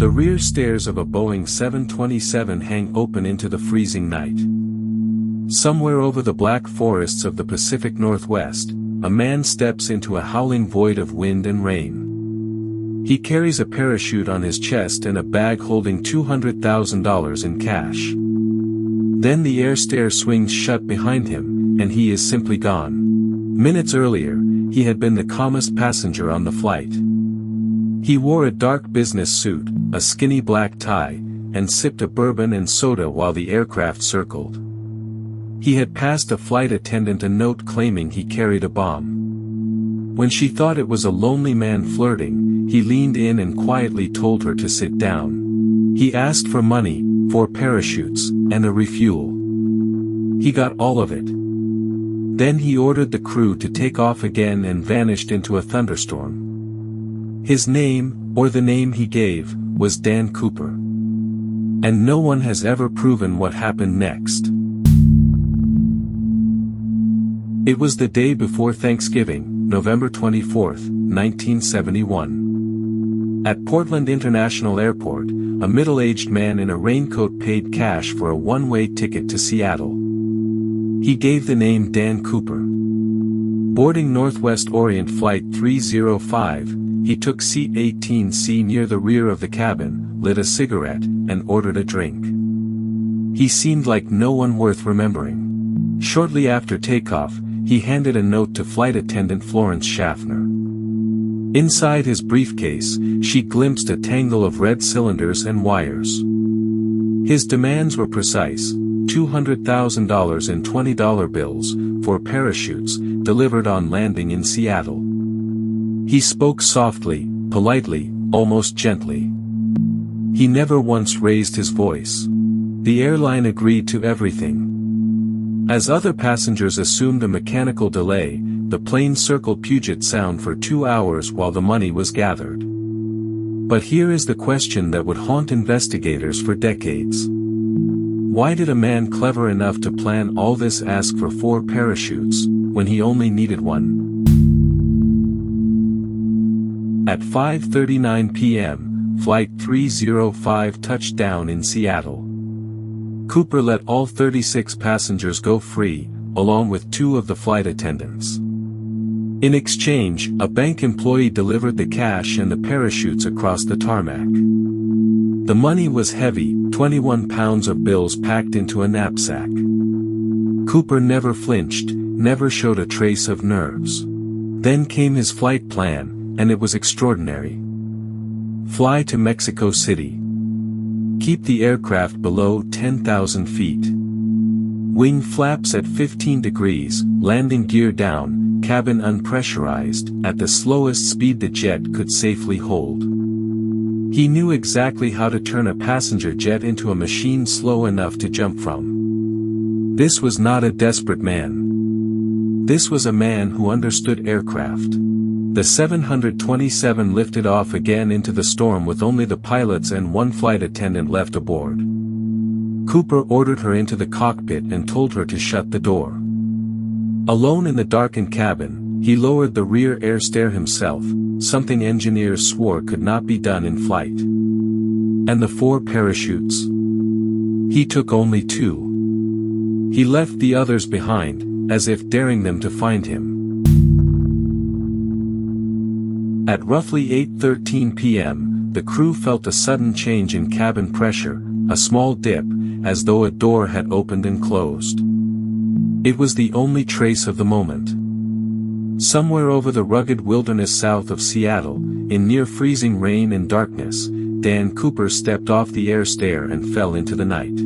The rear stairs of a Boeing 727 hang open into the freezing night. Somewhere over the black forests of the Pacific Northwest, a man steps into a howling void of wind and rain. He carries a parachute on his chest and a bag holding $200,000 in cash. Then the air stair swings shut behind him, and he is simply gone. Minutes earlier, he had been the calmest passenger on the flight. He wore a dark business suit, a skinny black tie, and sipped a bourbon and soda while the aircraft circled. He had passed a flight attendant a note claiming he carried a bomb. When she thought it was a lonely man flirting, he leaned in and quietly told her to sit down. He asked for money, 4 parachutes, and a refuel. He got all of it. Then he ordered the crew to take off again and vanished into a thunderstorm. His name, or the name he gave, was Dan Cooper. And no one has ever proven what happened next. It was the day before Thanksgiving, November 24, 1971. At Portland International Airport, a middle-aged man in a raincoat paid cash for a one-way ticket to Seattle. He gave the name Dan Cooper. Boarding Northwest Orient Flight 305, he took seat 18C near the rear of the cabin, lit a cigarette, and ordered a drink. He seemed like no one worth remembering. Shortly after takeoff, he handed a note to flight attendant Florence Schaffner. Inside his briefcase, she glimpsed a tangle of red cylinders and wires. His demands were precise: $200,000 in $20 bills, for parachutes, delivered on landing in Seattle. He spoke softly, politely, almost gently. He never once raised his voice. The airline agreed to everything. As other passengers assumed a mechanical delay, the plane circled Puget Sound for 2 hours while the money was gathered. But here is the question that would haunt investigators for decades. Why did a man clever enough to plan all this ask for 4 parachutes, when he only needed one? At 5:39 p.m., Flight 305 touched down in Seattle. Cooper let all 36 passengers go free, along with 2 of the flight attendants. In exchange, a bank employee delivered the cash and the parachutes across the tarmac. The money was heavy, 21 pounds of bills packed into a knapsack. Cooper never flinched, never showed a trace of nerves. Then came his flight plan, and it was extraordinary. Fly to Mexico City. Keep the aircraft below 10,000 feet. Wing flaps at 15 degrees, landing gear down, cabin unpressurized, at the slowest speed the jet could safely hold. He knew exactly how to turn a passenger jet into a machine slow enough to jump from. This was not a desperate man. This was a man who understood aircraft. The 727 lifted off again into the storm with only the pilots and 1 flight attendant left aboard. Cooper ordered her into the cockpit and told her to shut the door. Alone in the darkened cabin, he lowered the rear air stair himself, something engineers swore could not be done in flight. And the 4 parachutes? He took only 2. He left the others behind, as if daring them to find him. At roughly 8:13 p.m., the crew felt a sudden change in cabin pressure, a small dip, as though a door had opened and closed. It was the only trace of the moment. Somewhere over the rugged wilderness south of Seattle, in near freezing rain and darkness, Dan Cooper stepped off the air stair and fell into the night.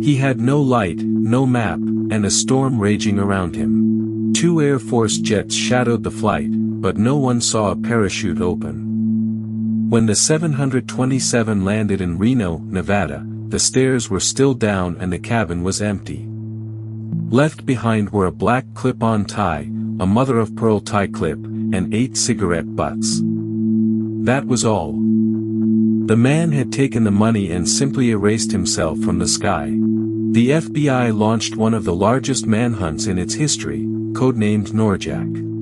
He had no light, no map, and a storm raging around him. 2 Air Force jets shadowed the flight, but no one saw a parachute open. When the 727 landed in Reno, Nevada, the stairs were still down and the cabin was empty. Left behind were a black clip-on tie, a mother-of-pearl tie clip, and 8 cigarette butts. That was all. The man had taken the money and simply erased himself from the sky. The FBI launched one of the largest manhunts in its history, codenamed Norjak.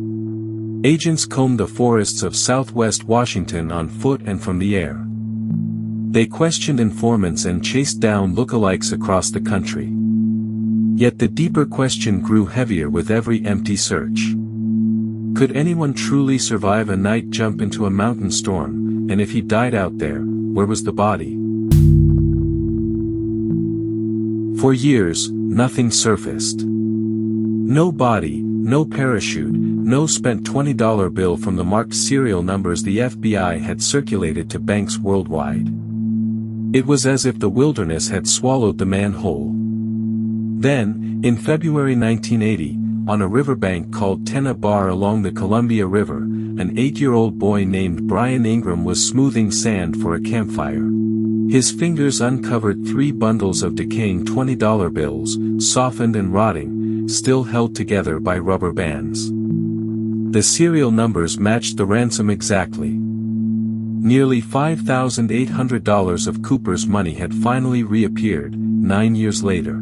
Agents combed the forests of southwest Washington on foot and from the air. They questioned informants and chased down lookalikes across the country. Yet the deeper question grew heavier with every empty search. Could anyone truly survive a night jump into a mountain storm, and if he died out there, where was the body? For years, nothing surfaced. No body, no parachute, no spent $20 bill from the marked serial numbers the FBI had circulated to banks worldwide. It was as if the wilderness had swallowed the man whole. Then, in February 1980, on a riverbank called Tena Bar along the Columbia River, an 8-year-old boy named Brian Ingram was smoothing sand for a campfire. His fingers uncovered 3 bundles of decaying $20 bills, softened and rotting, still held together by rubber bands. The serial numbers matched the ransom exactly. Nearly $5,800 of Cooper's money had finally reappeared, 9 years later.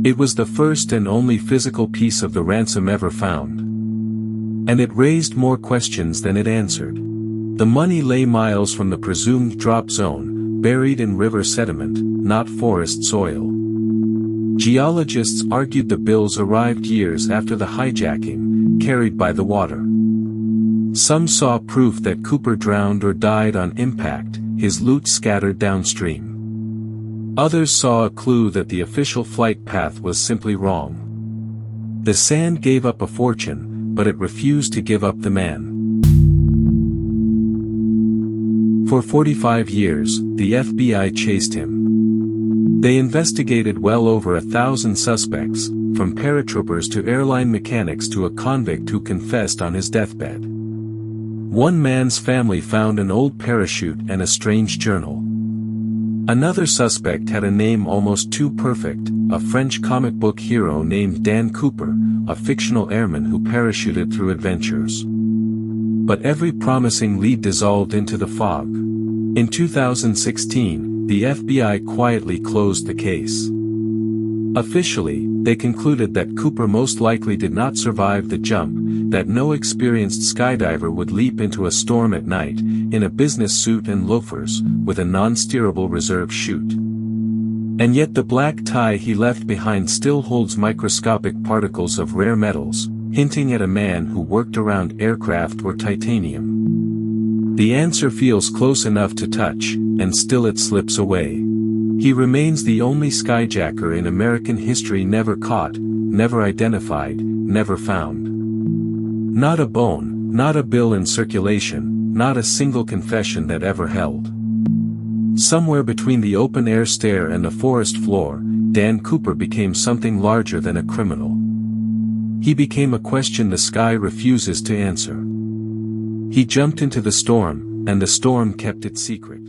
It was the first and only physical piece of the ransom ever found. And it raised more questions than it answered. The money lay miles from the presumed drop zone, buried in river sediment, not forest soil. Geologists argued the bills arrived years after the hijacking, carried by the water. Some saw proof that Cooper drowned or died on impact, his loot scattered downstream. Others saw a clue that the official flight path was simply wrong. The sand gave up a fortune, but it refused to give up the man. For 45 years, the FBI chased him. They investigated well over 1,000 suspects, from paratroopers to airline mechanics to a convict who confessed on his deathbed. One man's family found an old parachute and a strange journal. Another suspect had a name almost too perfect, a French comic book hero named Dan Cooper, a fictional airman who parachuted through adventures. But every promising lead dissolved into the fog. In 2016, the FBI quietly closed the case. Officially, they concluded that Cooper most likely did not survive the jump, that no experienced skydiver would leap into a storm at night, in a business suit and loafers, with a non-steerable reserve chute. And yet the black tie he left behind still holds microscopic particles of rare metals, hinting at a man who worked around aircraft or titanium. The answer feels close enough to touch, and still it slips away. He remains the only skyjacker in American history never caught, never identified, never found. Not a bone, not a bill in circulation, not a single confession that ever held. Somewhere between the open-air stair and the forest floor, Dan Cooper became something larger than a criminal. He became a question the sky refuses to answer. He jumped into the storm, and the storm kept it secret.